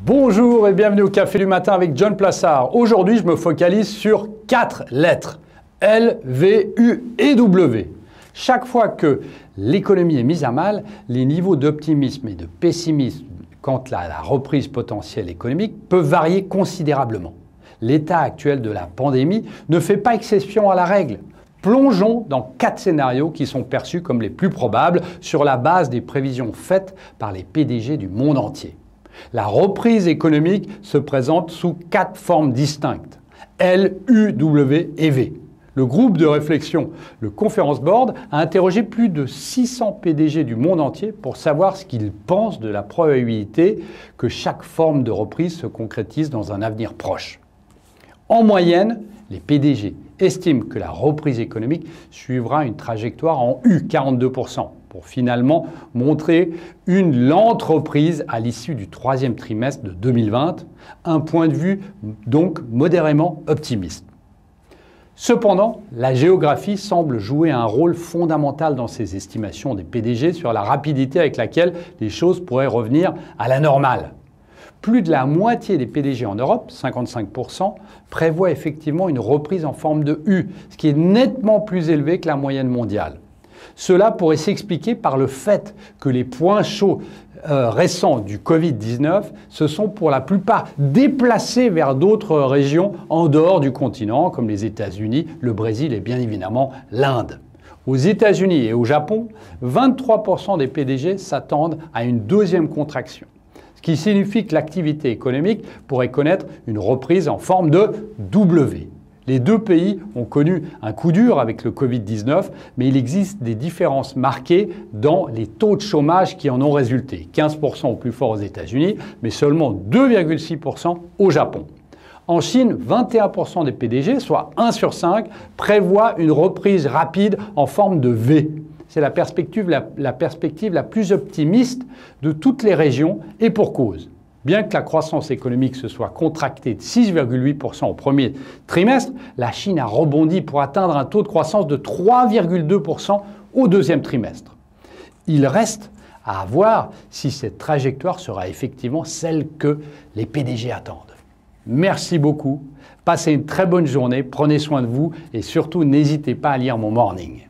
Bonjour et bienvenue au Café du Matin avec John Plassard. Aujourd'hui, je me focalise sur 4 lettres. L, V, U et W. Chaque fois que l'économie est mise à mal, les niveaux d'optimisme et de pessimisme quant à la reprise potentielle économique peuvent varier considérablement. L'état actuel de la pandémie ne fait pas exception à la règle. Plongeons dans 4 scénarios qui sont perçus comme les plus probables sur la base des prévisions faites par les PDG du monde entier. La reprise économique se présente sous 4 formes distinctes, L, U, W et V. Le groupe de réflexion, le Conference Board, a interrogé plus de 600 PDG du monde entier pour savoir ce qu'ils pensent de la probabilité que chaque forme de reprise se concrétise dans un avenir proche. En moyenne, les PDG estiment que la reprise économique suivra une trajectoire en U, 42%, pour finalement montrer une lente reprise à l'issue du 3e trimestre de 2020, un point de vue donc modérément optimiste. Cependant, la géographie semble jouer un rôle fondamental dans ces estimations des PDG sur la rapidité avec laquelle les choses pourraient revenir à la normale. Plus de la moitié des PDG en Europe, 55%, prévoient effectivement une reprise en forme de U, ce qui est nettement plus élevé que la moyenne mondiale. Cela pourrait s'expliquer par le fait que les points chauds récents du Covid-19 se sont pour la plupart déplacés vers d'autres régions en dehors du continent, comme les États-Unis, le Brésil et bien évidemment l'Inde. Aux États-Unis et au Japon, 23% des PDG s'attendent à une deuxième contraction, ce qui signifie que l'activité économique pourrait connaître une reprise en forme de W. Les deux pays ont connu un coup dur avec le Covid-19, mais il existe des différences marquées dans les taux de chômage qui en ont résulté. 15% au plus fort aux États-Unis, mais seulement 2,6% au Japon. En Chine, 21% des PDG, soit 1 sur 5, prévoient une reprise rapide en forme de V. C'est la perspective la plus optimiste de toutes les régions et pour cause. Bien que la croissance économique se soit contractée de 6,8% au premier trimestre, la Chine a rebondi pour atteindre un taux de croissance de 3,2% au deuxième trimestre. Il reste à voir si cette trajectoire sera effectivement celle que les PDG attendent. Merci beaucoup, passez une très bonne journée, prenez soin de vous et surtout n'hésitez pas à lire mon morning.